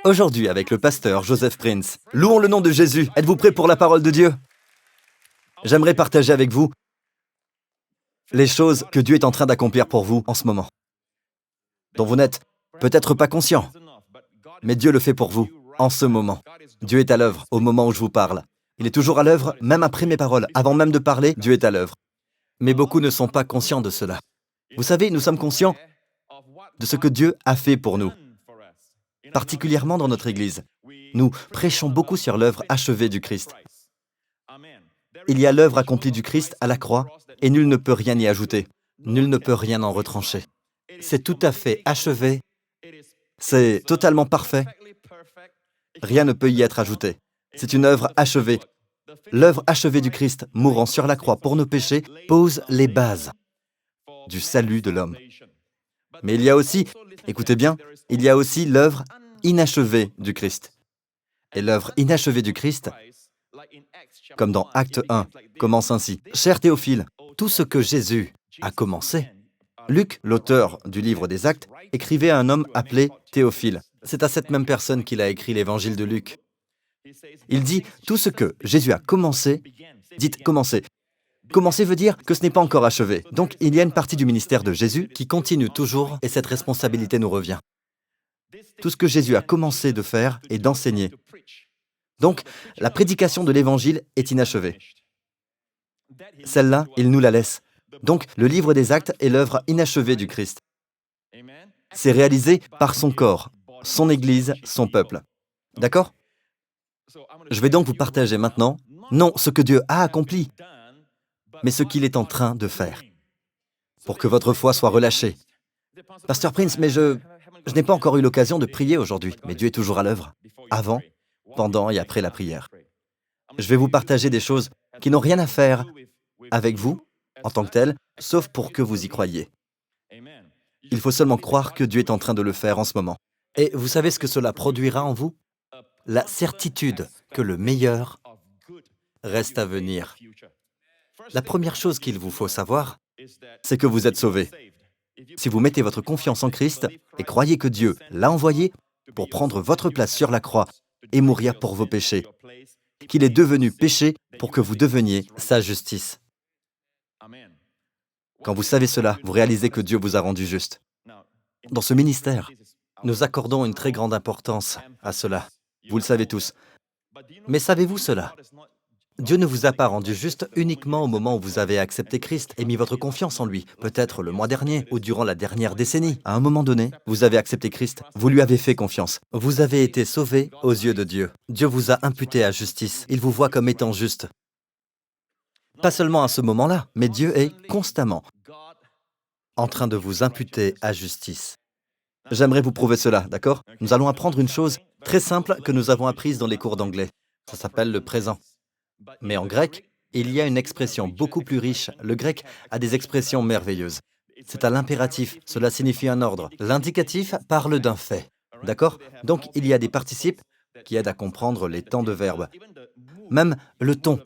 Aujourd'hui, avec le pasteur Joseph Prince, louons le nom de Jésus. Êtes-vous prêts pour la parole de Dieu? J'aimerais partager avec vous les choses que Dieu est en train d'accomplir pour vous en ce moment, dont vous n'êtes peut-être pas conscient, mais Dieu le fait pour vous en ce moment. Dieu est à l'œuvre au moment où je vous parle. Il est toujours à l'œuvre, même après mes paroles. Avant même de parler, Dieu est à l'œuvre. Mais beaucoup ne sont pas conscients de cela. Vous savez, nous sommes conscients de ce que Dieu a fait pour nous, particulièrement dans notre Église. Nous prêchons beaucoup sur l'œuvre achevée du Christ. Il y a l'œuvre accomplie du Christ à la croix, et nul ne peut rien y ajouter. Nul ne peut rien en retrancher. C'est tout à fait achevé. C'est totalement parfait. Rien ne peut y être ajouté. C'est une œuvre achevée. L'œuvre achevée du Christ, mourant sur la croix pour nos péchés, pose les bases du salut de l'homme. Mais il y a aussi, écoutez bien, il y a aussi l'œuvre inachevée du Christ. Et l'œuvre inachevée du Christ, comme dans Acte 1, commence ainsi. « Cher Théophile, tout ce que Jésus a commencé. » Luc, l'auteur du livre des Actes, écrivait à un homme appelé Théophile. C'est à cette même personne qu'il a écrit l'évangile de Luc. Il dit « Tout ce que Jésus a commencé, dites commencer. » Commencer veut dire que ce n'est pas encore achevé. Donc, il y a une partie du ministère de Jésus qui continue toujours et cette responsabilité nous revient. Tout ce que Jésus a commencé de faire est d'enseigner. Donc, la prédication de l'Évangile est inachevée. Celle-là, il nous la laisse. Donc, le livre des Actes est l'œuvre inachevée du Christ. C'est réalisé par son corps, son Église, son peuple. D'accord? Je vais donc vous partager maintenant, non ce que Dieu a accompli, mais ce qu'il est en train de faire, pour que votre foi soit relâchée. Pasteur Prince, mais je n'ai pas encore eu l'occasion de prier aujourd'hui, mais Dieu est toujours à l'œuvre, avant, pendant et après la prière. Je vais vous partager des choses qui n'ont rien à faire avec vous, en tant que tel, sauf pour que vous y croyiez. Il faut seulement croire que Dieu est en train de le faire en ce moment. Et vous savez ce que cela produira en vous? La certitude que le meilleur reste à venir. La première chose qu'il vous faut savoir, c'est que vous êtes sauvés. Si vous mettez votre confiance en Christ et croyez que Dieu l'a envoyé pour prendre votre place sur la croix et mourir pour vos péchés, qu'il est devenu péché pour que vous deveniez sa justice. Quand vous savez cela, vous réalisez que Dieu vous a rendu juste. Dans ce ministère, nous accordons une très grande importance à cela. Vous le savez tous. Mais savez-vous cela? Dieu ne vous a pas rendu juste uniquement au moment où vous avez accepté Christ et mis votre confiance en lui, peut-être le mois dernier ou durant la dernière décennie. À un moment donné, vous avez accepté Christ, vous lui avez fait confiance. Vous avez été sauvés aux yeux de Dieu. Dieu vous a imputé à justice. Il vous voit comme étant juste. Pas seulement à ce moment-là, mais Dieu est constamment en train de vous imputer à justice. J'aimerais vous prouver cela, d'accord? Nous allons apprendre une chose très simple que nous avons apprise dans les cours d'anglais. Ça s'appelle le présent. Mais en grec, il y a une expression beaucoup plus riche. Le grec a des expressions merveilleuses. C'est à l'impératif, cela signifie un ordre. L'indicatif parle d'un fait, d'accord? Donc il y a des participes qui aident à comprendre les temps de verbe. Même le ton.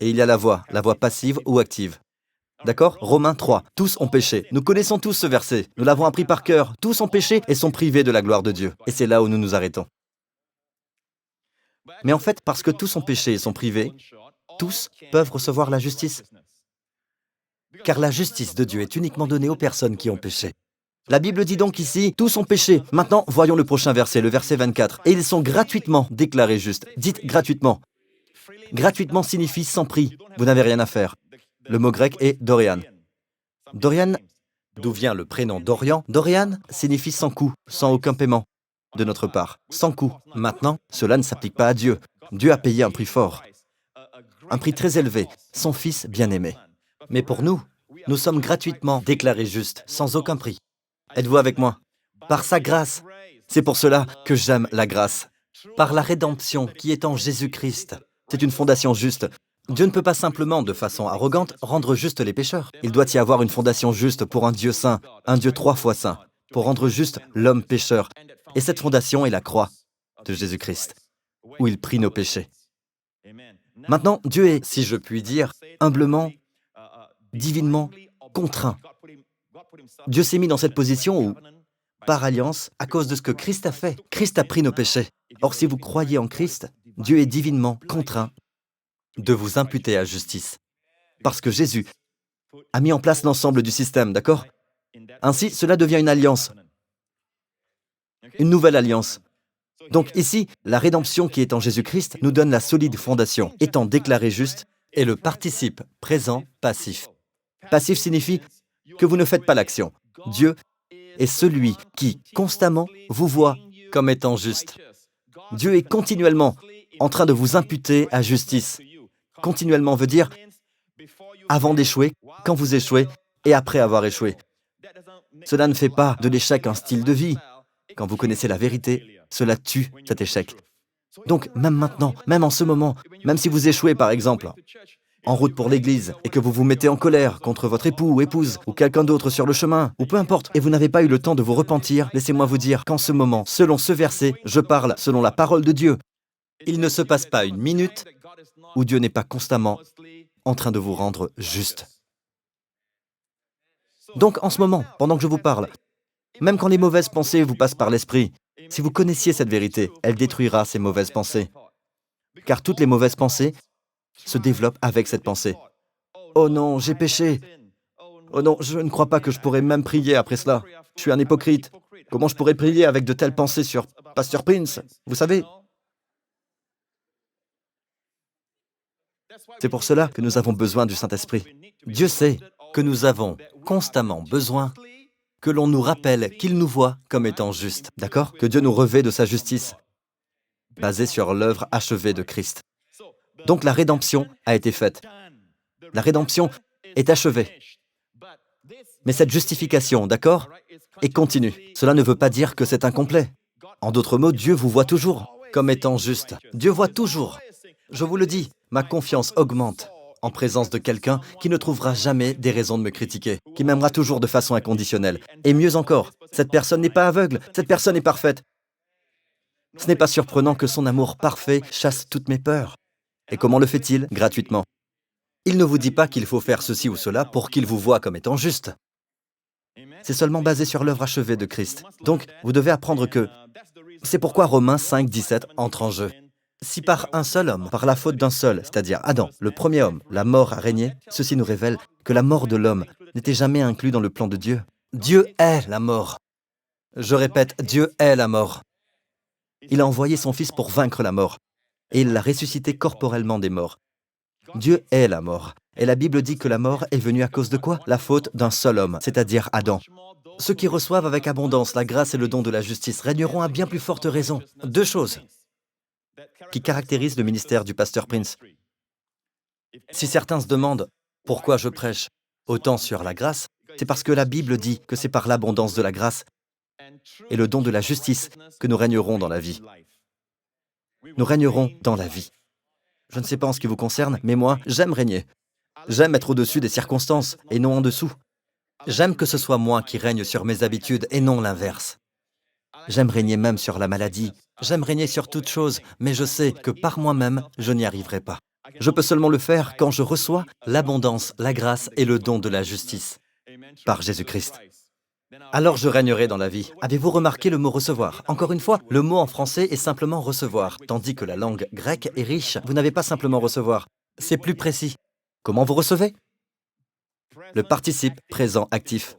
Et il y a la voix passive ou active. D'accord? Romains 3. Tous ont péché. Nous connaissons tous ce verset. Nous l'avons appris par cœur. Tous ont péché et sont privés de la gloire de Dieu. Et c'est là où nous nous arrêtons. Mais en fait, parce que tous ont péché et sont privés, tous peuvent recevoir la justice. Car la justice de Dieu est uniquement donnée aux personnes qui ont péché. La Bible dit donc ici, tous ont péché. Maintenant, voyons le prochain verset, le verset 24. Et ils sont gratuitement déclarés justes. Dites gratuitement. Gratuitement signifie sans prix. Vous n'avez rien à faire. Le mot grec est Dorian. Dorian, d'où vient le prénom Dorian? Dorian signifie sans coût, sans aucun paiement de notre part, sans coût. Maintenant, cela ne s'applique pas à Dieu. Dieu a payé un prix fort, un prix très élevé, son Fils bien-aimé. Mais pour nous, nous sommes gratuitement déclarés justes, sans aucun prix. Êtes-vous avec moi? Par sa grâce. C'est pour cela que j'aime la grâce. Par la rédemption qui est en Jésus-Christ. C'est une fondation juste. Dieu ne peut pas simplement, de façon arrogante, rendre juste les pécheurs. Il doit y avoir une fondation juste pour un Dieu saint, un Dieu 3 fois saint, pour rendre juste l'homme pécheur. Et cette fondation est la croix de Jésus-Christ, où il prit nos péchés. Maintenant, Dieu est, si je puis dire, humblement, divinement contraint. Dieu s'est mis dans cette position où par alliance à cause de ce que Christ a fait. Christ a pris nos péchés. Or, si vous croyez en Christ, Dieu est divinement contraint de vous imputer à justice. Parce que Jésus a mis en place l'ensemble du système, d'accord? Ainsi, cela devient une alliance, une nouvelle alliance. Donc ici, la rédemption qui est en Jésus-Christ nous donne la solide fondation, étant déclaré juste, et le participe présent passif. Passif signifie que vous ne faites pas l'action. Dieu est celui qui, constamment, vous voit comme étant juste. Dieu est continuellement en train de vous imputer à justice. Continuellement veut dire avant d'échouer, quand vous échouez et après avoir échoué. Cela ne fait pas de l'échec un style de vie. Quand vous connaissez la vérité, cela tue cet échec. Donc, même maintenant, même en ce moment, même si vous échouez par exemple, en route pour l'église, et que vous vous mettez en colère contre votre époux ou épouse, ou quelqu'un d'autre sur le chemin, ou peu importe, et vous n'avez pas eu le temps de vous repentir, laissez-moi vous dire qu'en ce moment, selon ce verset, je parle selon la parole de Dieu. Il ne se passe pas une minute où Dieu n'est pas constamment en train de vous rendre juste. Donc, en ce moment, pendant que je vous parle, même quand les mauvaises pensées vous passent par l'esprit, si vous connaissiez cette vérité, elle détruira ces mauvaises pensées. Car toutes les mauvaises pensées se développent avec cette pensée. Oh non, j'ai péché. Oh non, je ne crois pas que je pourrais même prier après cela. Je suis un hypocrite. Comment je pourrais prier avec de telles pensées sur Pasteur Prince? Vous savez, c'est pour cela que nous avons besoin du Saint-Esprit. Dieu sait que nous avons constamment besoin que l'on nous rappelle qu'il nous voit comme étant justes, d'accord? Que Dieu nous revêt de sa justice, basée sur l'œuvre achevée de Christ. Donc la rédemption a été faite. La rédemption est achevée. Mais cette justification, d'accord, est continue. Cela ne veut pas dire que c'est incomplet. En d'autres mots, Dieu vous voit toujours comme étant juste. Dieu voit toujours. Je vous le dis, ma confiance augmente en présence de quelqu'un qui ne trouvera jamais des raisons de me critiquer, qui m'aimera toujours de façon inconditionnelle. Et mieux encore, cette personne n'est pas aveugle, cette personne est parfaite. Ce n'est pas surprenant que son amour parfait chasse toutes mes peurs. Et comment le fait-il? Gratuitement. Il ne vous dit pas qu'il faut faire ceci ou cela pour qu'il vous voie comme étant juste. C'est seulement basé sur l'œuvre achevée de Christ. Donc, vous devez apprendre que c'est pourquoi Romains 5, 17 entre en jeu. Si par un seul homme, par la faute d'un seul, c'est-à-dire Adam, le premier homme, la mort a régné, ceci nous révèle que la mort de l'homme n'était jamais inclus dans le plan de Dieu. Dieu est la mort. Je répète, Dieu est la mort. Il a envoyé son Fils pour vaincre la mort, et il l'a ressuscité corporellement des morts. Dieu est la mort. Et la Bible dit que la mort est venue à cause de quoi? La faute d'un seul homme, c'est-à-dire Adam. Ceux qui reçoivent avec abondance la grâce et le don de la justice régneront à bien plus forte raison. Deux choses qui caractérisent le ministère du pasteur Prince. Si certains se demandent pourquoi je prêche autant sur la grâce, c'est parce que la Bible dit que c'est par l'abondance de la grâce et le don de la justice que nous régnerons dans la vie. Nous régnerons dans la vie. Je ne sais pas en ce qui vous concerne, mais moi, j'aime régner. J'aime être au-dessus des circonstances et non en dessous. J'aime que ce soit moi qui règne sur mes habitudes et non l'inverse. J'aime régner même sur la maladie. J'aime régner sur toute chose, mais je sais que par moi-même, je n'y arriverai pas. Je peux seulement le faire quand je reçois l'abondance, la grâce et le don de la justice par Jésus-Christ. Alors je régnerai dans la vie. Avez-vous remarqué le mot recevoir? Encore une fois, le mot en français est simplement recevoir, tandis que la langue grecque est riche. Vous n'avez pas simplement recevoir, c'est plus précis. Comment vous recevez? Le participe présent actif.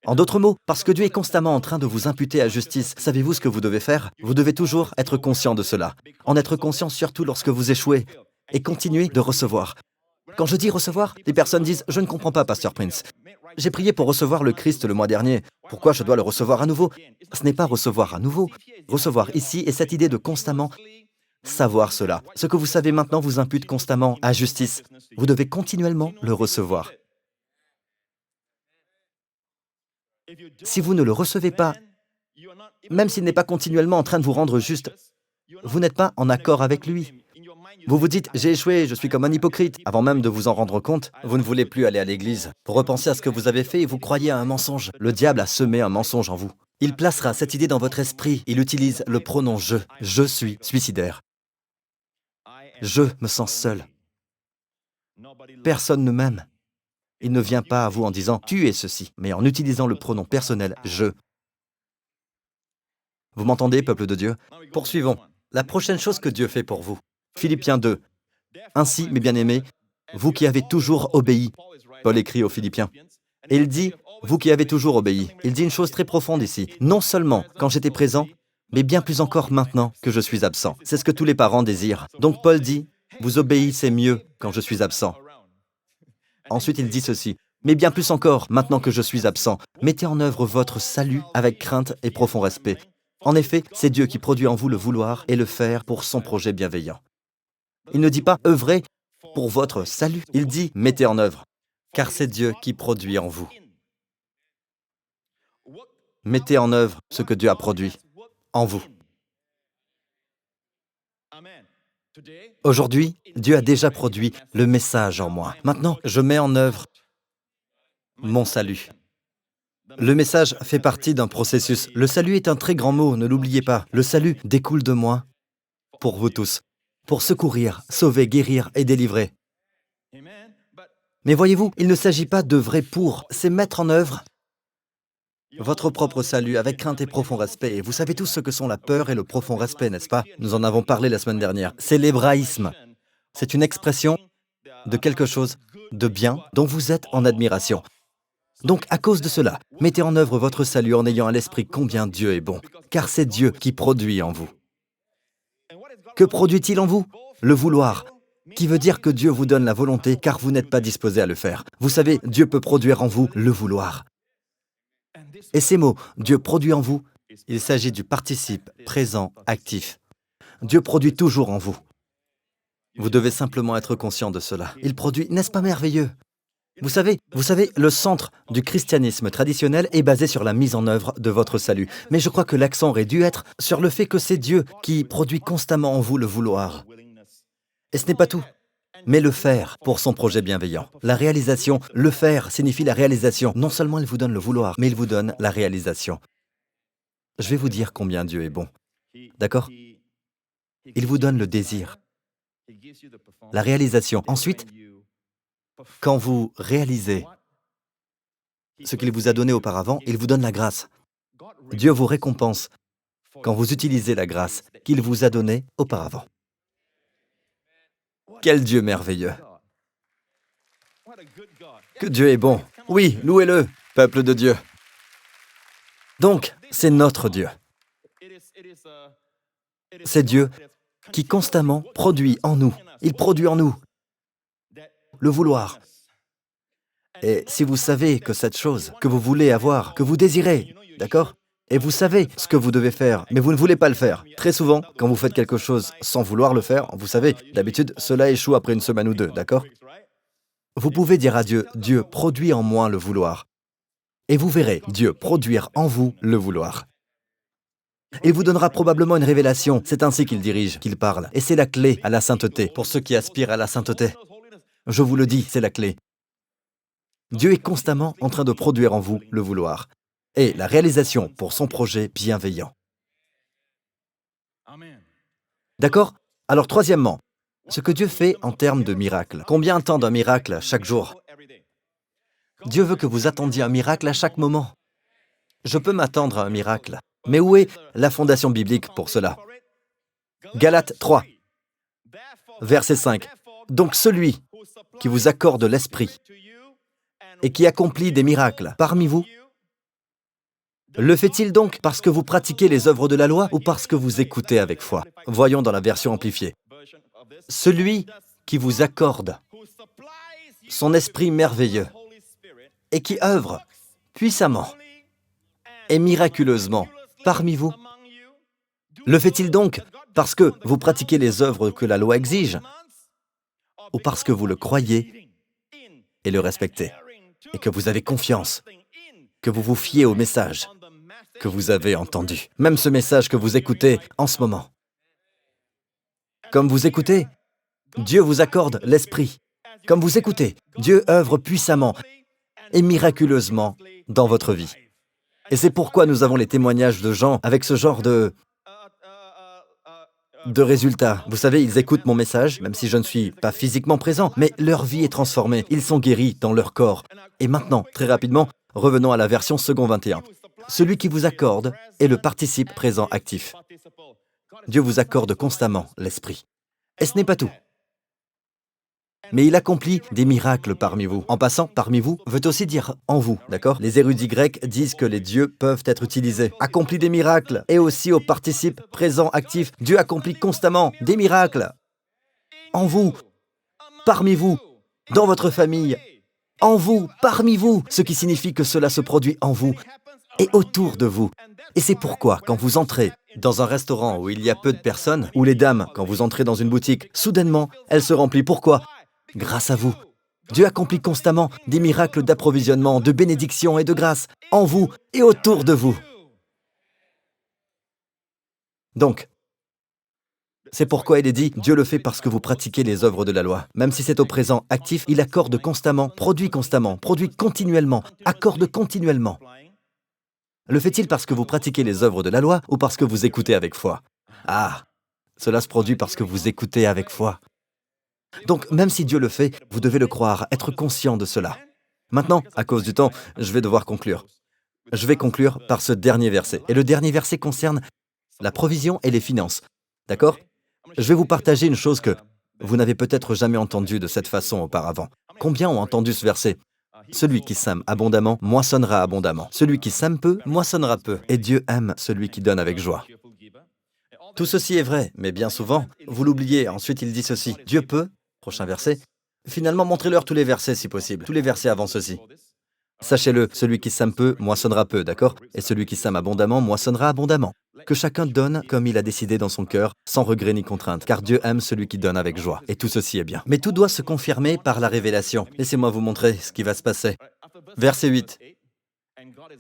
En d'autres mots, parce que Dieu est constamment en train de vous imputer à justice, savez-vous ce que vous devez faire? Vous devez toujours être conscient de cela. En être conscient surtout lorsque vous échouez. Et continuer de recevoir. Quand je dis recevoir, des personnes disent « Je ne comprends pas, Pasteur Prince. J'ai prié pour recevoir le Christ le mois dernier. Pourquoi je dois le recevoir à nouveau ?» Ce n'est pas recevoir à nouveau. Recevoir ici est cette idée de constamment savoir cela. Ce que vous savez maintenant vous impute constamment à justice. Vous devez continuellement le recevoir. Si vous ne le recevez pas, même s'il n'est pas continuellement en train de vous rendre juste, vous n'êtes pas en accord avec lui. Vous vous dites « J'ai échoué, je suis comme un hypocrite ». Avant même de vous en rendre compte, vous ne voulez plus aller à l'église. Vous repensez à ce que vous avez fait et vous croyez à un mensonge. Le diable a semé un mensonge en vous. Il placera cette idée dans votre esprit. Il utilise le pronom « je ». Je suis suicidaire. Je me sens seul. Personne ne m'aime. Il ne vient pas à vous en disant « tu es ceci », mais en utilisant le pronom personnel « je ». Vous m'entendez, peuple de Dieu? Poursuivons. La prochaine chose que Dieu fait pour vous. Philippiens 2. Ainsi, mes bien-aimés, vous qui avez toujours obéi. Paul écrit aux Philippiens. Et il dit, vous qui avez toujours obéi. Il dit une chose très profonde ici. Non seulement quand j'étais présent, mais bien plus encore maintenant que je suis absent. C'est ce que tous les parents désirent. Donc Paul dit, vous obéissez mieux quand je suis absent. Ensuite, il dit ceci. Mais bien plus encore, maintenant que je suis absent, mettez en œuvre votre salut avec crainte et profond respect. En effet, c'est Dieu qui produit en vous le vouloir et le faire pour son projet bienveillant. Il ne dit pas « œuvrez pour votre salut », il dit « mettez en œuvre », car c'est Dieu qui produit en vous. Mettez en œuvre ce que Dieu a produit en vous. Aujourd'hui, Dieu a déjà produit le message en moi. Maintenant, je mets en œuvre mon salut. Le message fait partie d'un processus. Le salut est un très grand mot, ne l'oubliez pas. Le salut découle de moi pour vous tous, pour secourir, sauver, guérir et délivrer. Mais voyez-vous, il ne s'agit pas d'œuvrer pour, c'est mettre en œuvre votre propre salut avec crainte et profond respect. Et vous savez tous ce que sont la peur et le profond respect, n'est-ce pas? Nous en avons parlé la semaine dernière. C'est l'hébraïsme. C'est une expression de quelque chose de bien dont vous êtes en admiration. Donc, à cause de cela, mettez en œuvre votre salut en ayant à l'esprit combien Dieu est bon, car c'est Dieu qui produit en vous. Que produit-il en vous? Le vouloir, qui veut dire que Dieu vous donne la volonté, car vous n'êtes pas disposé à le faire. Vous savez, Dieu peut produire en vous le vouloir. Et ces mots, Dieu produit en vous, il s'agit du participe présent actif. Dieu produit toujours en vous. Vous devez simplement être conscient de cela. Il produit, n'est-ce pas merveilleux? Vous savez, le centre du christianisme traditionnel est basé sur la mise en œuvre de votre salut. Mais je crois que l'accent aurait dû être sur le fait que c'est Dieu qui produit constamment en vous le vouloir. Et ce n'est pas tout, mais le faire pour son projet bienveillant. La réalisation, le faire signifie la réalisation. Non seulement il vous donne le vouloir, mais il vous donne la réalisation. Je vais vous dire combien Dieu est bon. D'accord? Il vous donne le désir, la réalisation. Ensuite, quand vous réalisez ce qu'il vous a donné auparavant, il vous donne la grâce. Dieu vous récompense quand vous utilisez la grâce qu'il vous a donnée auparavant. Quel Dieu merveilleux! Que Dieu est bon! Oui, louez-le, peuple de Dieu! Donc, c'est notre Dieu. C'est Dieu qui constamment produit en nous. Il produit en nous le vouloir. Et si vous savez que cette chose que vous voulez avoir, que vous désirez, d'accord? Et vous savez ce que vous devez faire, mais vous ne voulez pas le faire. Très souvent, quand vous faites quelque chose sans vouloir le faire, vous savez, d'habitude, cela échoue après une semaine ou deux, d'accord? Vous pouvez dire à Dieu, Dieu, produis en moi le vouloir. Et vous verrez Dieu produire en vous le vouloir. Il vous donnera probablement une révélation. C'est ainsi qu'il dirige, qu'il parle. Et c'est la clé à la sainteté, pour ceux qui aspirent à la sainteté. Je vous le dis, c'est la clé. Dieu est constamment en train de produire en vous le vouloir et la réalisation pour son projet bienveillant. D'accord? Alors troisièmement, ce que Dieu fait en termes de miracles. Combien attendent un miracle chaque jour? Dieu veut que vous attendiez un miracle à chaque moment. Je peux m'attendre à un miracle. Mais où est la fondation biblique pour cela? Galates 3, verset 5. Donc celui qui vous accorde l'Esprit et qui accomplit des miracles parmi vous, le fait-il donc parce que vous pratiquez les œuvres de la loi ou parce que vous écoutez avec foi? Voyons dans la version amplifiée. Celui qui vous accorde son esprit merveilleux et qui œuvre puissamment et miraculeusement parmi vous, le fait-il donc parce que vous pratiquez les œuvres que la loi exige ou parce que vous le croyez et le respectez et que vous avez confiance, que vous vous fiez au message que vous avez entendu, même ce message que vous écoutez en ce moment. Comme vous écoutez, Dieu vous accorde l'Esprit. Comme vous écoutez, Dieu œuvre puissamment et miraculeusement dans votre vie. Et c'est pourquoi nous avons les témoignages de gens avec ce genre de résultats. Vous savez, ils écoutent mon message, même si je ne suis pas physiquement présent, mais leur vie est transformée. Ils sont guéris dans leur corps. Et maintenant, très rapidement, revenons à la version second 21. Celui qui vous accorde est le participe présent actif. Dieu vous accorde constamment l'Esprit. Et ce n'est pas tout. Mais il accomplit des miracles parmi vous. En passant, parmi vous veut aussi dire en vous, d'accord? Les érudits grecs disent que les dieux peuvent être utilisés. Accomplit des miracles. Et aussi au participe présent actif. Dieu accomplit constamment des miracles. En vous, parmi vous, dans votre famille, en vous, parmi vous, ce qui signifie que cela se produit en vous et autour de vous. Et c'est pourquoi, quand vous entrez dans un restaurant où il y a peu de personnes, ou les dames, quand vous entrez dans une boutique, soudainement, elle se remplit. Pourquoi? Grâce à vous. Dieu accomplit constamment des miracles d'approvisionnement, de bénédiction et de grâce en vous et autour de vous. Donc, c'est pourquoi il est dit, Dieu le fait parce que vous pratiquez les œuvres de la loi. Même si c'est au présent actif, il accorde constamment, produit continuellement, accorde continuellement. Le fait-il parce que vous pratiquez les œuvres de la loi ou parce que vous écoutez avec foi? Ah, cela se produit parce que vous écoutez avec foi. Donc, même si Dieu le fait, vous devez le croire, être conscient de cela. Maintenant, à cause du temps, je vais devoir conclure. Je vais conclure par ce dernier verset. Et le dernier verset concerne la provision et les finances. D'accord? Je vais vous partager une chose que vous n'avez peut-être jamais entendue de cette façon auparavant. Combien ont entendu ce verset? Celui qui sème abondamment moissonnera abondamment. Celui qui sème peu moissonnera peu. Et Dieu aime celui qui donne avec joie. Tout ceci est vrai, mais bien souvent, vous l'oubliez. Ensuite, il dit ceci. Dieu peut, prochain verset, finalement, montrez-leur tous les versets si possible. Tous les versets avant ceci. Sachez-le, celui qui sème peu moissonnera peu, d'accord? Et celui qui sème abondamment moissonnera abondamment. Que chacun donne comme il a décidé dans son cœur, sans regret ni contrainte, car Dieu aime celui qui donne avec joie. Et tout ceci est bien. Mais tout doit se confirmer par la révélation. Laissez-moi vous montrer ce qui va se passer. Verset 8.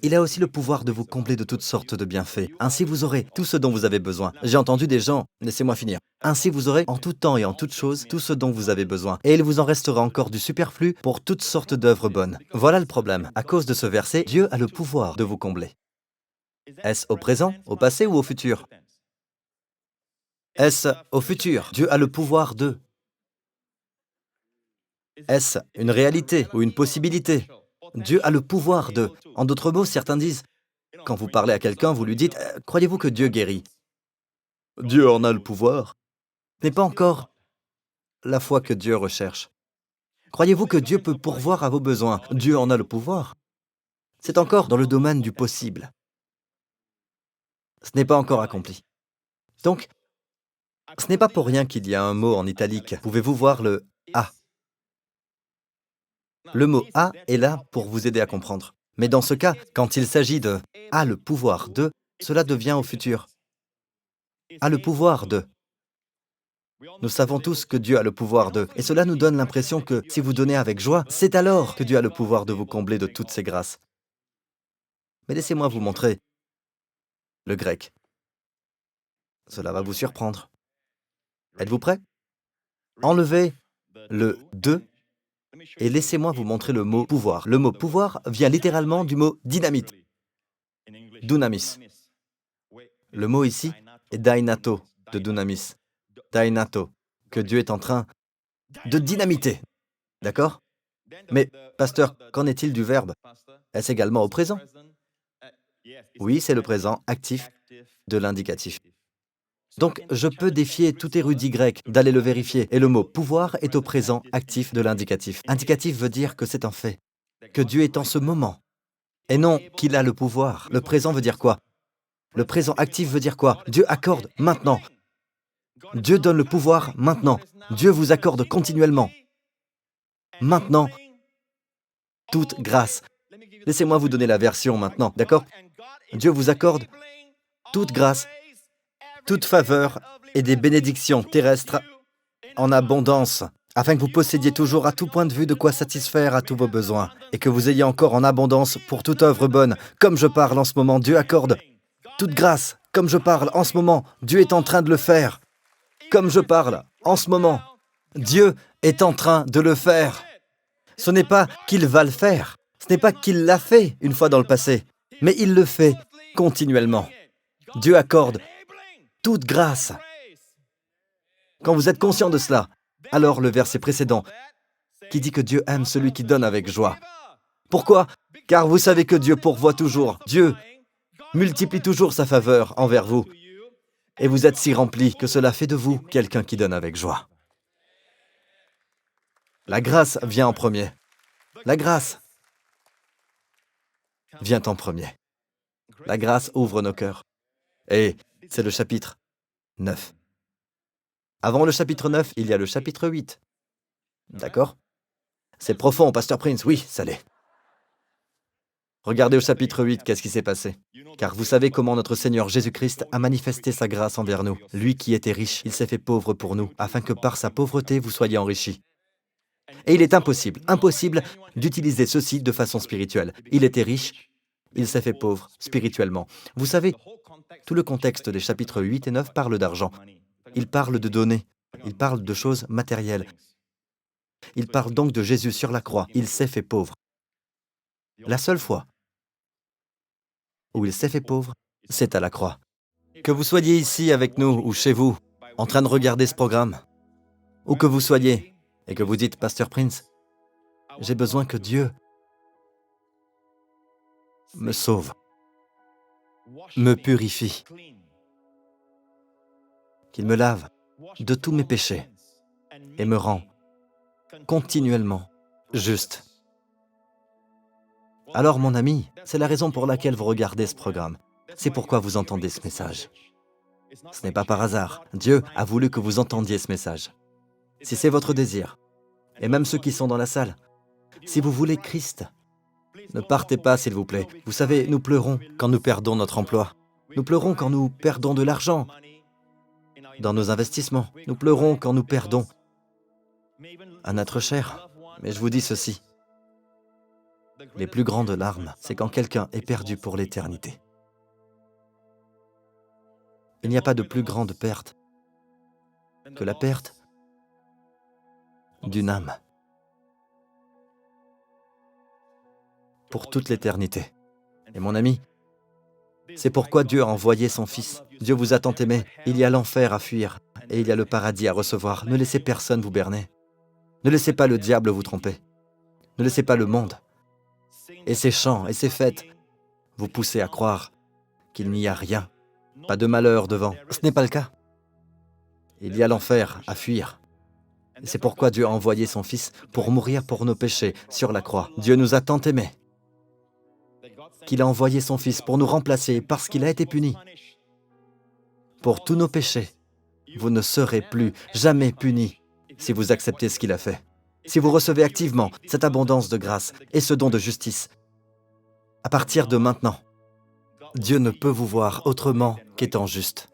Il a aussi le pouvoir de vous combler de toutes sortes de bienfaits. Ainsi vous aurez tout ce dont vous avez besoin. J'ai entendu des gens, laissez-moi finir. Ainsi vous aurez en tout temps et en toutes choses tout ce dont vous avez besoin. Et il vous en restera encore du superflu pour toutes sortes d'œuvres bonnes. Voilà le problème. À cause de ce verset, Dieu a le pouvoir de vous combler. Est-ce au présent, au passé ou au futur? Est-ce au futur? Dieu a le pouvoir de. Est-ce une réalité ou une possibilité? Dieu a le pouvoir de. En d'autres mots, certains disent, quand vous parlez à quelqu'un, vous lui dites, croyez-vous que Dieu guérit? Dieu en a le pouvoir. Ce n'est pas encore la foi que Dieu recherche. Croyez-vous que Dieu peut pourvoir à vos besoins? Dieu en a le pouvoir. C'est encore dans le domaine du possible. Ce n'est pas encore accompli. Donc, ce n'est pas pour rien qu'il y a un mot en italique. Pouvez-vous voir le « a » ? Le mot « a » est là pour vous aider à comprendre. Mais dans ce cas, quand il s'agit de « a le pouvoir de », cela devient au futur. « A le pouvoir de ». Nous savons tous que Dieu a le pouvoir de. Et cela nous donne l'impression que si vous donnez avec joie, c'est alors que Dieu a le pouvoir de vous combler de toutes ses grâces. Mais laissez-moi vous montrer le grec. Cela va vous surprendre. Êtes-vous prêts? Enlevez le « de » et laissez-moi vous montrer le mot « pouvoir ». Le mot « pouvoir » vient littéralement du mot « dynamite ». Dunamis. Le mot ici est « dynato » de dunamis. Dynato, que Dieu est en train de dynamiter. D'accord? Mais, pasteur, qu'en est-il du verbe? Est-ce également au présent? Oui, c'est le présent actif de l'indicatif. Donc, je peux défier tout érudit grec d'aller le vérifier. Et le mot « pouvoir » est au présent actif de l'indicatif. Indicatif veut dire que c'est un fait, que Dieu est en ce moment. Et non qu'il a le pouvoir. Le présent veut dire quoi? Le présent actif veut dire quoi? Dieu accorde maintenant. Dieu donne le pouvoir maintenant. Dieu vous accorde continuellement. Maintenant, toute grâce. Laissez-moi vous donner la version maintenant, d'accord? Dieu vous accorde toute grâce, toute faveur et des bénédictions terrestres en abondance, afin que vous possédiez toujours à tout point de vue de quoi satisfaire à tous vos besoins, et que vous ayez encore en abondance pour toute œuvre bonne. Comme je parle en ce moment, Dieu accorde toute grâce. Comme je parle en ce moment, Dieu est en train de le faire. Comme je parle en ce moment, Dieu est en train de le faire. Ce n'est pas qu'il va le faire, ce n'est pas qu'il l'a fait une fois dans le passé, mais il le fait continuellement. Dieu accorde toute grâce. Quand vous êtes conscient de cela, alors le verset précédent, qui dit que Dieu aime celui qui donne avec joie. Pourquoi? Car vous savez que Dieu pourvoit toujours. Dieu multiplie toujours sa faveur envers vous. Et vous êtes si remplis que cela fait de vous quelqu'un qui donne avec joie. La grâce vient en premier. La grâce vient en premier. La grâce ouvre nos cœurs. Et c'est le chapitre 9. Avant le chapitre 9, il y a le chapitre 8. D'accord? C'est profond, Pasteur Prince, oui, ça l'est. Regardez au chapitre 8, qu'est-ce qui s'est passé? Car vous savez comment notre Seigneur Jésus-Christ a manifesté sa grâce envers nous. Lui qui était riche, il s'est fait pauvre pour nous, afin que par sa pauvreté, vous soyez enrichis. Et il est impossible d'utiliser ceci de façon spirituelle. Il était riche, il s'est fait pauvre spirituellement. Vous savez, tout le contexte des chapitres 8 et 9 parle d'argent. Il parle de donner, il parle de choses matérielles. Il parle donc de Jésus sur la croix. Il s'est fait pauvre. La seule fois où il s'est fait pauvre, c'est à la croix. Que vous soyez ici avec nous ou chez vous, en train de regarder ce programme, où que vous soyez, et que vous dites, Pasteur Prince, j'ai besoin que Dieu me sauve, me purifie, qu'il me lave de tous mes péchés et me rend continuellement juste. Alors mon ami, c'est la raison pour laquelle vous regardez ce programme. C'est pourquoi vous entendez ce message. Ce n'est pas par hasard. Dieu a voulu que vous entendiez ce message. Si c'est votre désir, et même ceux qui sont dans la salle, si vous voulez Christ, ne partez pas s'il vous plaît. Vous savez, nous pleurons quand nous perdons notre emploi. Nous pleurons quand nous perdons de l'argent dans nos investissements. Nous pleurons quand nous perdons un être cher. Mais je vous dis ceci, les plus grandes larmes, c'est quand quelqu'un est perdu pour l'éternité. Il n'y a pas de plus grande perte que la perte d'une âme pour toute l'éternité. Et mon ami, c'est pourquoi Dieu a envoyé son Fils. Dieu vous a tant aimé. Il y a l'enfer à fuir et il y a le paradis à recevoir. Ne laissez personne vous berner. Ne laissez pas le diable vous tromper. Ne laissez pas le monde et ses chants et ses fêtes vous pousser à croire qu'il n'y a rien, pas de malheur devant. Ce n'est pas le cas. Il y a l'enfer à fuir. Et c'est pourquoi Dieu a envoyé son Fils pour mourir pour nos péchés sur la croix. Dieu nous a tant aimés qu'il a envoyé son Fils pour nous remplacer parce qu'il a été puni. Pour tous nos péchés, vous ne serez plus jamais punis si vous acceptez ce qu'il a fait. Si vous recevez activement cette abondance de grâce et ce don de justice, à partir de maintenant, Dieu ne peut vous voir autrement qu'étant juste.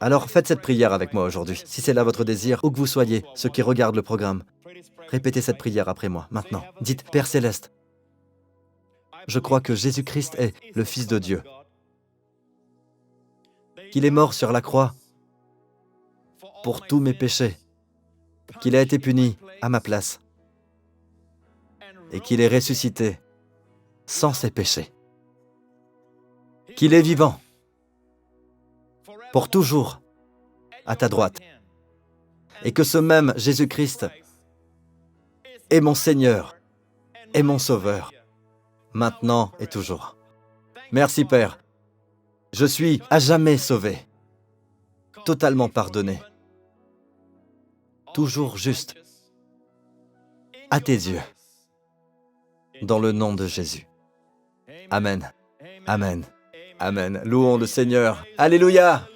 Alors faites cette prière avec moi aujourd'hui. Si c'est là votre désir, où que vous soyez, ceux qui regardent le programme, répétez cette prière après moi, maintenant. Dites, Père Céleste, je crois que Jésus-Christ est le Fils de Dieu, qu'il est mort sur la croix pour tous mes péchés, qu'il a été puni à ma place et qu'il est ressuscité sans ses péchés, qu'il est vivant pour toujours à ta droite et que ce même Jésus-Christ est mon Seigneur et mon Sauveur, maintenant et toujours. Merci Père, je suis à jamais sauvé, totalement pardonné, toujours juste à tes yeux, dans le nom de Jésus. Amen, Amen, Amen. Louons le Seigneur. Alléluia!